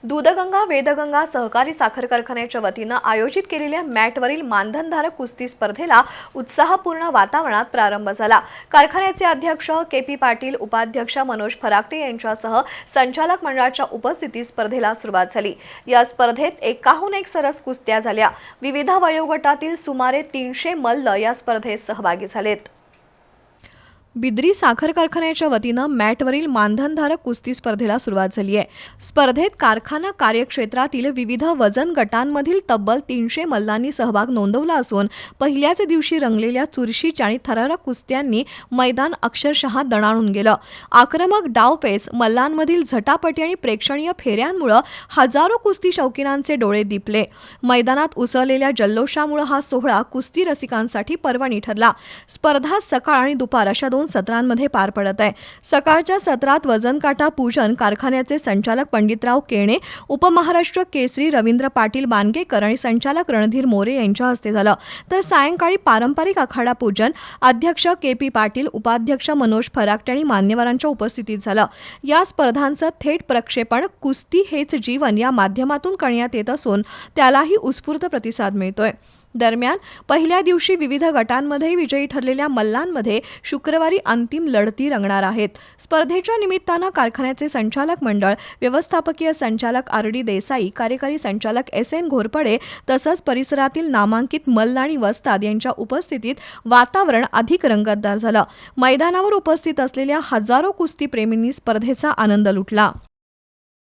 दूधगंगा वेदगंगा सहकारी साखर कारखान्याच्या वतीनं आयोजित केलेल्या मॅटवरील मानधनधारक कुस्ती स्पर्धेला उत्साहपूर्ण वातावरणात प्रारंभ झाला। कारखान्याचे अध्यक्ष के.पी. पाटील, उपाध्यक्ष मनोज फराकटे यांच्यासह संचालक मंडळाच्या उपस्थितीत स्पर्धेला सुरुवात झाली। या स्पर्धेत एकाहून एक सरस कुस्त्या झाल्या। विविध वयोगटातील सुमारे 300 मल्ल या स्पर्धेत सहभागी झालेत। बिद्री साखर कारखान्याच्या वतीनं मॅटवरील मानधनधारक कुस्ती स्पर्धेला सुरुवात झाली आहे। स्पर्धेत कारखाना कार्यक्षेत्रातील विविध वजन गटांमधील तब्बल 300 मल्लांनी सहभाग नोंदवला असून पहिल्याच दिवशी रंगलेल्या चुरशीच्या आणि थरारक कुस्त्यांनी मैदान अक्षरशः दणाणून गेलं। आक्रमक डावपेच, मल्लांमधील झटापटी आणि प्रेक्षणीय फेऱ्यांमुळे हजारो कुस्ती शौकीनांचे डोळे दिपले। मैदानात उसळलेल्या जल्लोषामुळे हा सोहळा कुस्ती रसिकांसाठी पर्वणी ठरला। स्पर्धा सकाळ आणि दुपार अशा दोन सत्रांमध्ये पार पडत आहे। सकाळच्या सत्रात वजनकाटा पूजन कारखान्याचे संचालक पंडितराव केणे, उपमहाराष्ट्र केसरी रवींद्र पाटील बानगेकर आणि संचालक रणधीर मोरे यांच्या हस्ते झालं। तर सायंकाळी पारंपरिक आखाडा पूजन अध्यक्ष के.पी. पाटील, उपाध्यक्ष मनोज फराकटे आणि मान्यवरांच्या उपस्थितीत झालं। या स्पर्धांचं थेट प्रक्षेपण कुस्ती हेच जीवन या माध्यमातून करण्यात येत असून त्यालाही उत्स्फूर्त प्रतिसाद मिळतोय। दरम्यान पहिल्या दिवशी विविध गटांमध्ये विजयी ठरलेल्या मल्लांमध्ये शुक्रवारी अंतिम लढती रंगणार आहेत। स्पर्धेच्या निमित्तानं कारखान्याचे संचालक मंडळ, व्यवस्थापकीय संचालक आर.डी. देसाई, कार्यकारी संचालक एस.एन. घोरपडे तसंच परिसरातील नामांकित मल्ल आणि वस्ताद यांच्या उपस्थितीत वातावरण अधिक रंगतदार झालं। मैदानावर उपस्थित असलेल्या हजारो कुस्तीप्रेमींनी स्पर्धेचा आनंद लुटला।